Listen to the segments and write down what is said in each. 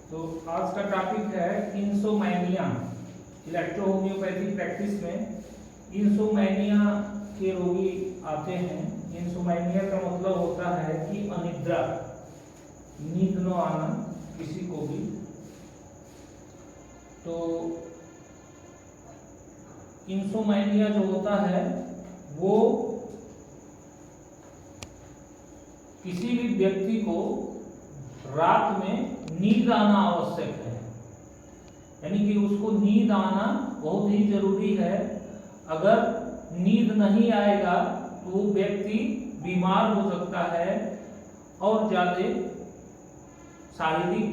तो आज का टॉपिक है इंसोमैनिया। इलेक्ट्रो होम्योपैथी प्रैक्टिस में इंसोमैनिया के रोगी आते हैं। इंसोमैनिया का मतलब होता है कि अनिद्रा, नींद न आना किसी को भी। तो इंसोमैनिया जो होता है वो किसी भी व्यक्ति को रात में नींद आना आवश्यक है, यानी कि उसको नींद आना बहुत ही जरूरी है। अगर नींद नहीं आएगा तो वो व्यक्ति बीमार हो सकता है और ज्यादा शारीरिक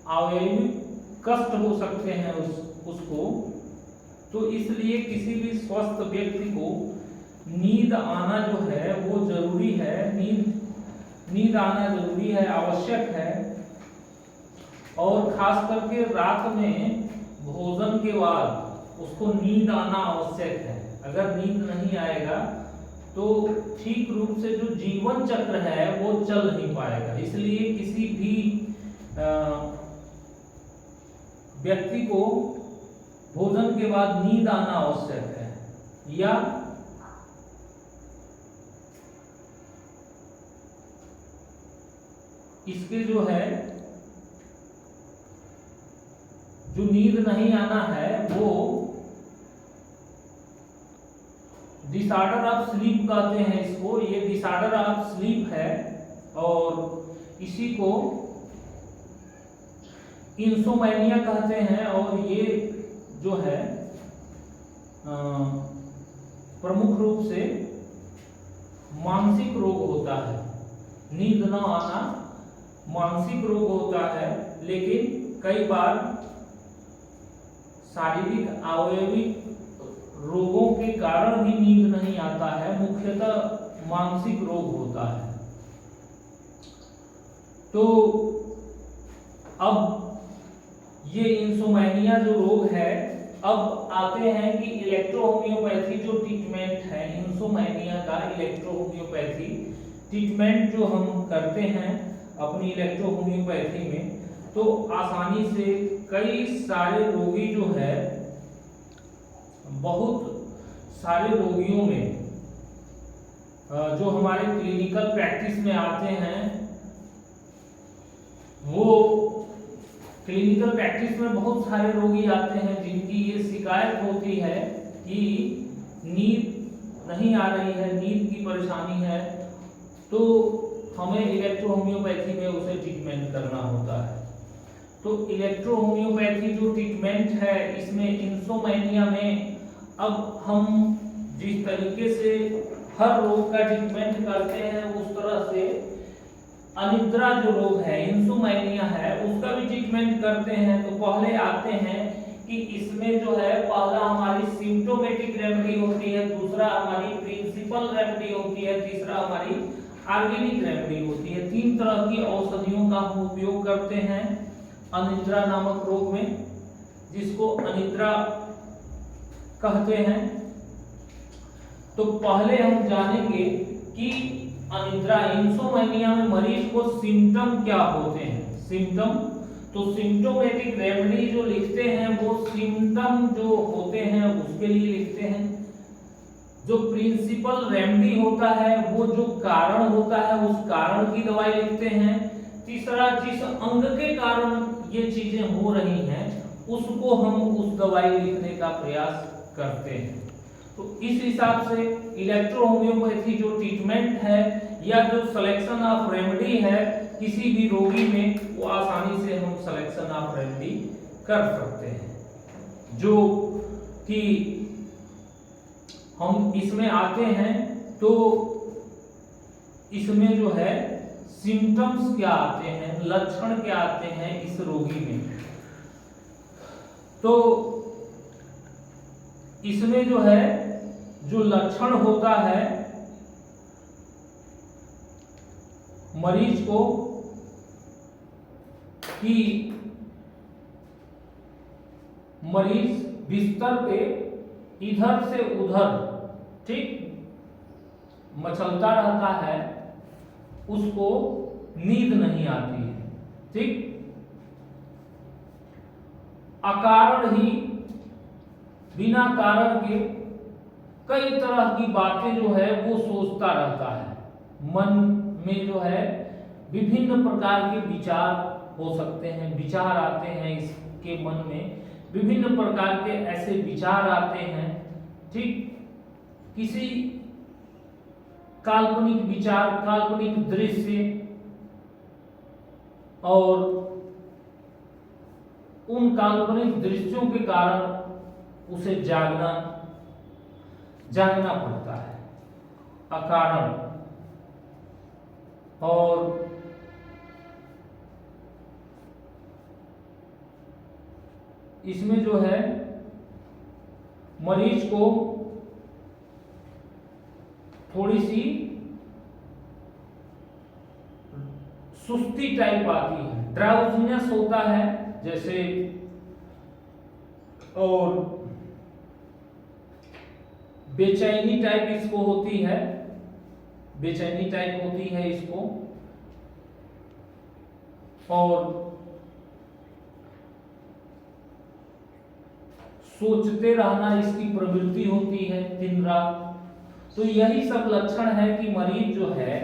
अवयविक कष्ट हो सकते हैं उसको। तो इसलिए किसी भी स्वस्थ व्यक्ति को नींद आना जो है वो जरूरी है। नींद आना जरूरी है, आवश्यक है। और खास करके रात में भोजन के बाद उसको नींद आना आवश्यक है। अगर नींद नहीं आएगा तो ठीक रूप से जो जीवन चक्र है वो चल नहीं पाएगा। इसलिए किसी भी व्यक्ति को भोजन के बाद नींद आना आवश्यक है। या इसके जो है जो नींद नहीं आना है वो डिसऑर्डर ऑफ स्लीप कहते हैं इसको। ये डिसऑर्डर ऑफ स्लीप है और इसी को इंसोमैनिया कहते हैं। और ये जो है प्रमुख रूप से मानसिक रोग होता है। नींद न आना मानसिक रोग होता है, लेकिन कई बार शारीरिक अवयविक रोगों के कारण भी नींद नहीं आता है। मुख्यतः मानसिक रोग होता है। तो अब ये इंसोमैनिया जो रोग है, अब आते हैं कि इलेक्ट्रो होम्योपैथी जो ट्रीटमेंट है इंसोमैनिया का, इलेक्ट्रो होम्योपैथी ट्रीटमेंट जो हम करते हैं अपनी इलेक्ट्रो होम्योपैथी में, तो आसानी से कई सारे रोगी जो है, बहुत सारे रोगियों में जो हमारे क्लिनिकल प्रैक्टिस में आते हैं, वो क्लिनिकल प्रैक्टिस में बहुत सारे रोगी आते हैं जिनकी ये शिकायत होती है कि नींद नहीं आ रही है, नींद की परेशानी है। तो हमें इलेक्ट्रो होम्योपैथी में उसे ट्रीटमेंट करना होता है। तो इलेक्ट्रो होम्योपैथी जो ट्रीटमेंट है इसमें इंसोमैनिया में अब हम जिस तरीके से हर रोग का ट्रीटमेंट करते हैं उस तरह से अनिद्रा जो रोग है, इंसोमैनिया है, उसका भी ट्रीटमेंट करते हैं। तो पहले आते हैं कि इसमें जो है पहला हमारी सिम्प्टोमेटिक रेमेडी होती है, दूसरा हमारी प्रिंसिपल रेमेडी होती है, तीसरा हमारी ऑर्गेनिक रेमेडी होती है। 3 तरह की औषधियों का हम उपयोग करते हैं अनिद्रा नामक रोग में, जिसको अनिद्रा कहते हैं। तो पहले हम जानेंगे कि अनिद्रा इंसोमैनिया में मरीज को सिम्टम क्या होते हैं। सिम्टम तो सिम्प्टोमेटिक रेमेडी जो लिखते हैं वो सिम्टम जो होते हैं उसके लिए लिखते हैं। जो प्रिंसिपल रेमेडी होता है वो जो कारण होता है उस कारण की दवाई लिखते हैं। तीसरा, जिस अंग के कारण ये चीजें हो रही हैं उसको हम उस दवाई लिखने का प्रयास करते हैं। तो इस हिसाब से इलेक्ट्रो होम्योपैथी जो ट्रीटमेंट है या जो सिलेक्शन ऑफ रेमेडी है किसी भी रोगी में, वो आसानी से हम सिलेक्शन ऑफ रेमेडी कर सकते हैं। जो कि हम इसमें आते हैं तो इसमें जो है सिम्टम्स क्या आते हैं, लक्षण क्या आते हैं इस रोगी में। तो इसमें जो है जो लक्षण होता है, मरीज को कि मरीज बिस्तर पे इधर से उधर ठीक मचलता रहता है, उसको नींद नहीं आती है। ठीक, अकारण ही बिना कारण के कई तरह की बातें जो है वो सोचता रहता है। मन में जो है विभिन्न प्रकार के विचार हो सकते हैं, विचार आते हैं इसके मन में, विभिन्न प्रकार के ऐसे विचार आते हैं। ठीक, किसी काल्पनिक विचार, काल्पनिक दृश्य और उन काल्पनिक दृश्यों के कारण उसे जागना पड़ता है, अकारण। और इसमें जो है मरीज को थोड़ी सी सुस्ती टाइप आती है, ड्राउजीनेस होता है जैसे, और बेचैनी टाइप इसको होती है, बेचैनी टाइप होती है इसको, और सोचते रहना इसकी प्रवृत्ति होती है दिन रात। तो यही सब लक्षण है कि मरीज जो है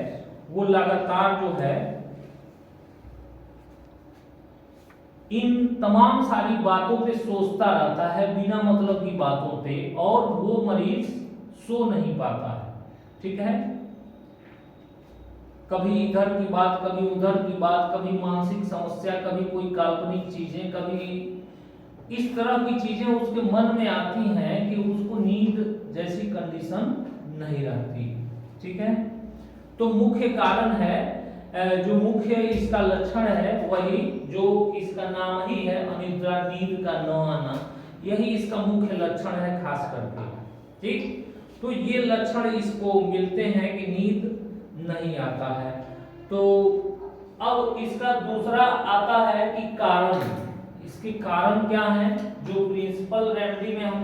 वो लगातार जो है इन तमाम सारी बातों पे सोचता रहता है, बिना मतलब की बातों पे, और वो मरीज सो नहीं पाता है। ठीक है, कभी इधर की बात, कभी उधर की बात, कभी मानसिक समस्या, कभी कोई काल्पनिक चीजें, कभी इस तरह की चीजें उसके मन में आती हैं कि उसको नींद जैसी कंडीशन नहीं रहती। ठीक है, तो मुख्य कारण है, जो मुख्य इसका लक्षण है वही जो इसका नाम ही है अनिद्रा, नींद का न आना, यही इसका मुख्य लक्षण है खास करके। ठीक, तो ये लक्षण इसको मिलते हैं कि नींद नहीं आता है। तो अब इसका दूसरा आता है कि कारण, इसके कारण क्या है, जो प्रिंसिपल रेमेडी में हम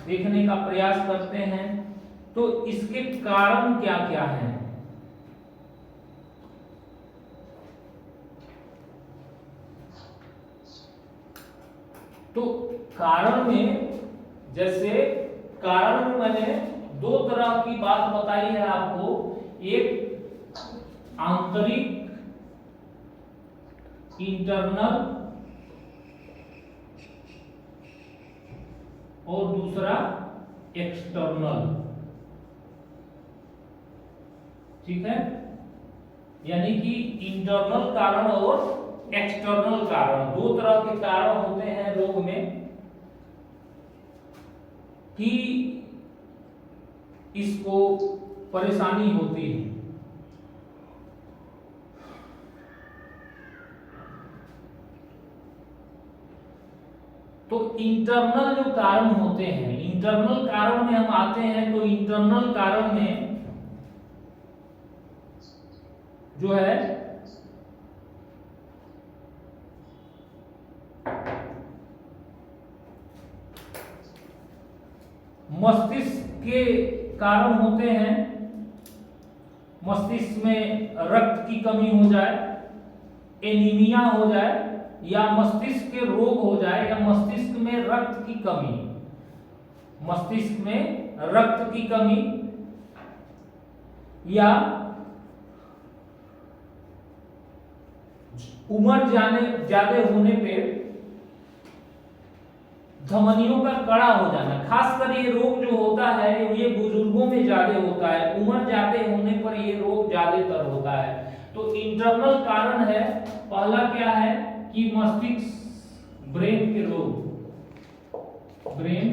देखने का प्रयास करते हैं। तो इसके कारण क्या क्या हैं? तो कारण में, जैसे कारण में मैंने दो तरह की बात बताई है आपको, एक आंतरिक इंटरनल और दूसरा एक्सटर्नल। ठीक है, यानी कि इंटरनल कारण और एक्सटर्नल कारण, दो तरह के कारण होते हैं रोग में कि इसको परेशानी होती है। तो इंटरनल जो कारण होते हैं, इंटरनल कारण में हम आते हैं, तो इंटरनल कारण में जो है मस्तिष्क के कारण होते हैं। मस्तिष्क में रक्त की कमी हो जाए, एनीमिया हो जाए, या मस्तिष्क के रोग हो जाए, या मस्तिष्क में रक्त की कमी, मस्तिष्क में रक्त की कमी, या उम्र ज्यादा होने पे धमनियों का कड़ा हो जाना। खासकर ये रोग जो होता है ये बुजुर्गों में ज्यादा होता है, उम्र ज्यादा होने पर ये रोग ज्यादातर होता है। तो इंटरनल कारण है, पहला क्या है कि मस्तिष्क, ब्रेन के रोग, ब्रेन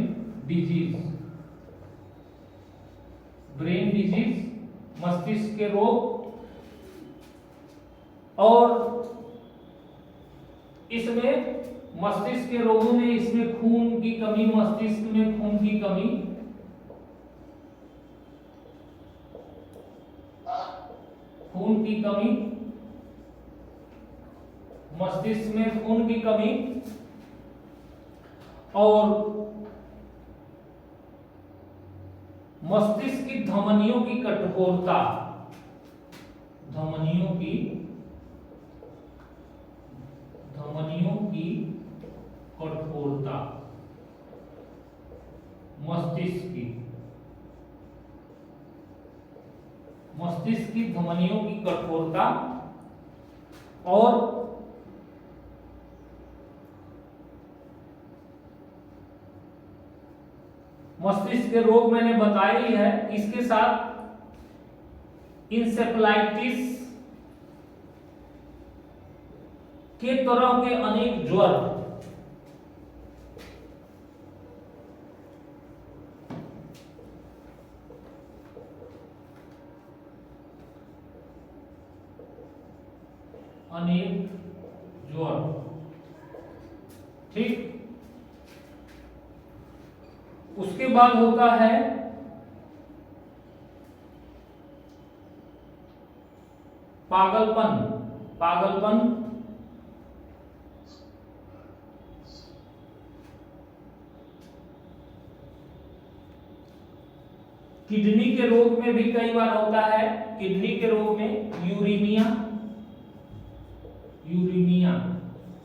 डिजीज, ब्रेन डिजीज, मस्तिष्क के रोग। और इसमें मस्तिष्क के रोगों में इसमें खून की कमी, मस्तिष्क में खून की कमी, खून की कमी, मस्तिष्क में खून की कमी, और मस्तिष्क की धमनियों की कठोरता, धमनियों की कठोरता, मस्तिष्क की धमनियों की कठोरता और मस्तिष्क के रोग मैंने बताया ही है। इसके साथ इंसेफेलाइटिस के तरह के अनेक ज्वर, ठीक। उसके बाद होता है पागलपन किडनी के रोग में भी कई बार होता है। किडनी के रोग में यूरेमिया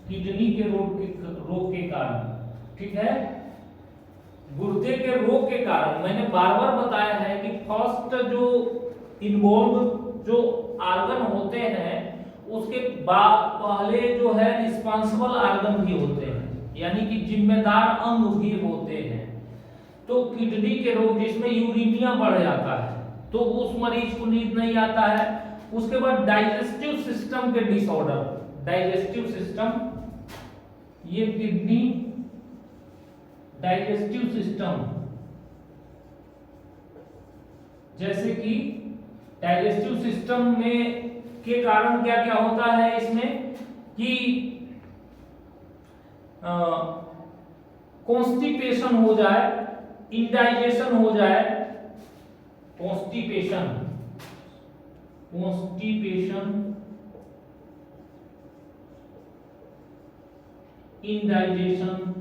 किडनी के रोग के कारण, ठीक है। गुर्दे के रोग के कारण मैंने बार बार बताया है कि फर्स्ट जो इन्वॉल्व जो आर्गन होते हैं उसके पहले जो है रिस्पांसिबल आर्गन भी होते हैं, यानी कि जिम्मेदार अंग भी होते हैं। तो किडनी के रोग जिसमें यूरेमिया बढ़ जाता है तो उस मरीज को नींद नहीं आता है। उसके बाद डाइजेस्टिव सिस्टम के डिसऑर्डर, डाइजेस्टिव सिस्टम, ये किडनी डाइजेस्टिव सिस्टम, जैसे कि डाइजेस्टिव सिस्टम में के कारण क्या क्या होता है इसमें कि कॉन्स्टिपेशन हो जाए, इंडाइजेशन हो जाए, कॉन्स्टिपेशन, इंडाइजेशन,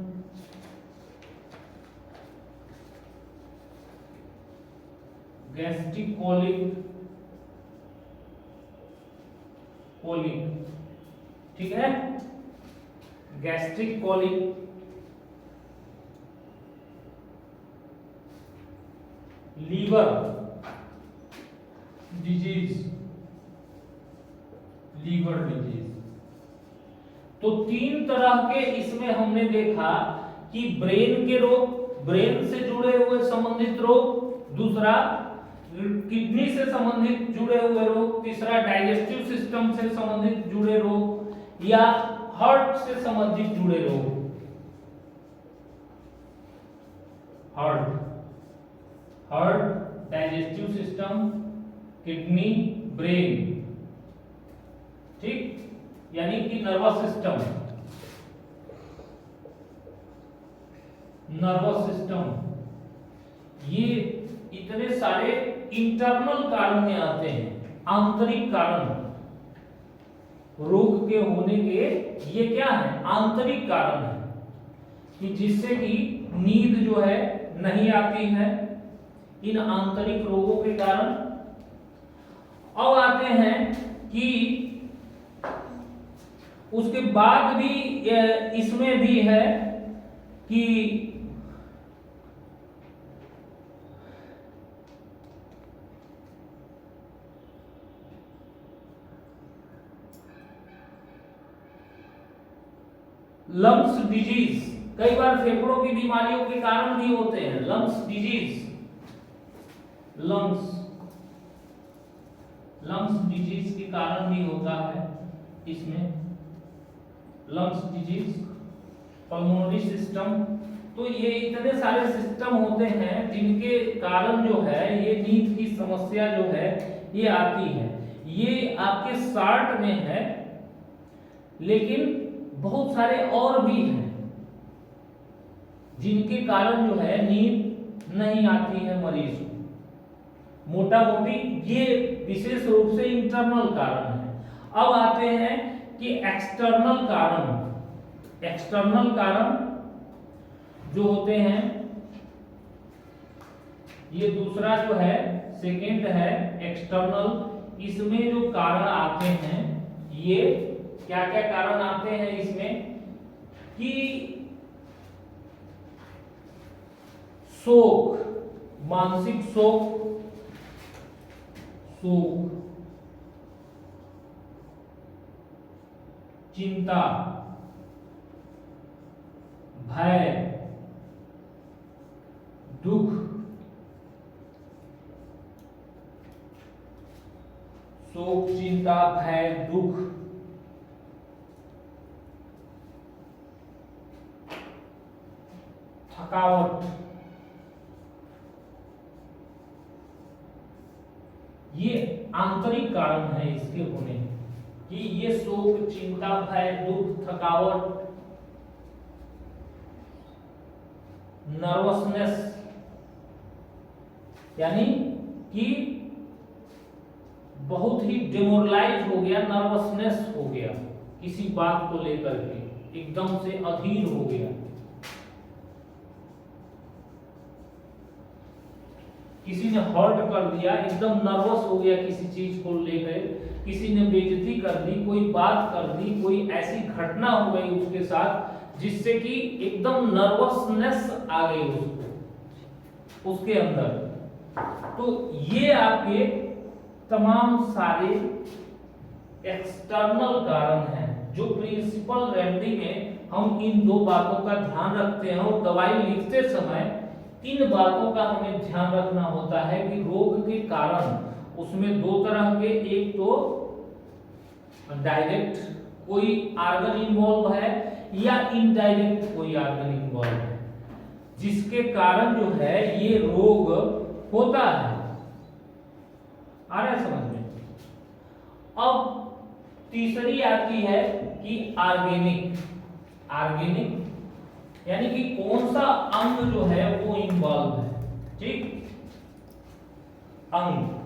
गैस्ट्रिक कोलिक, ठीक है, गैस्ट्रिक कोलिक, लीवर डिजीज, तो 3 तरह के इसमें हमने देखा कि ब्रेन के रोग, ब्रेन से जुड़े हुए संबंधित रोग, दूसरा किडनी से संबंधित जुड़े हुए रोग, तीसरा डाइजेस्टिव सिस्टम से संबंधित जुड़े रोग या हार्ट से संबंधित जुड़े रोग। Heart, digestive system, kidney, brain, ठीक, यानी कि नर्वस सिस्टम, ये इतने सारे इंटरनल कारण में आते हैं। आंतरिक कारण रोग के होने के ये क्या है, आंतरिक कारण है कि जिससे कि नींद जो है नहीं आती है, इन आंतरिक रोगों के कारण। अब आते हैं कि उसके बाद भी इसमें भी है कि लंग्स डिजीज, कई बार फेफड़ों की बीमारियों के कारण भी होते हैं। लंग्स डिजीज के कारण भी होता है इसमें, लंग्स डिजीज, पल्मोनरी सिस्टम। तो ये इतने सारे सिस्टम होते हैं जिनके कारण जो है ये नींद की समस्या जो है ये आती है। ये आपके शार्ट में है, लेकिन बहुत सारे और भी हैं जिनके कारण जो है नींद नहीं आती है मरीज को। मोटा मोटी ये विशेष रूप से इंटरनल कारण है। अब आते हैं कि एक्सटर्नल कारण जो होते हैं, ये दूसरा जो है सेकंड है एक्सटर्नल। इसमें जो कारण आते हैं, ये क्या क्या कारण आते हैं इसमें कि शोक, मानसिक शोक, शोक, चिंता, भय, दुख, शोक, चिंता, भय, दुख, थकावट, ये आंतरिक कारण है इसके होने कि ये शोक, चिंता, भय, दुख, थकावट, नर्वसनेस, यानी कि बहुत ही डिमोरलाइज हो गया, नर्वसनेस हो गया किसी बात को लेकर के, एकदम से अधीर हो गया, किसी ने हर्ट कर दिया, एकदम नर्वस हो गया किसी चीज को लेकर, किसी ने बेइज्जती कर दी, कोई बात कर दी, कोई ऐसी घटना हो गई उसके साथ जिससे कि एकदम नर्वसनेस आ गई उसको, उसके अंदर। तो ये आपके तमाम सारे एक्सटर्नल कारण हैं जो प्रिंसिपल रेमेडी में हम इन दो बातों का ध्यान रखते हैं, और दवाई लिखते समय इन बातों का हमें ध्यान रखना होता है कि रोग के कारण उसमें दो तरह के, एक तो डायरेक्ट कोई आर्गन इन्वॉल्व है या इनडायरेक्ट कोई आर्गन इन्वॉल्व है, जिसके कारण जो है ये रोग होता है। आ रहा है समझ में? अब तीसरी आती है कि ऑर्गेनिक, ऑर्गेनिक यानी कि कौन सा अंग जो है वो इन्वॉल्व है, ठीक, अंग।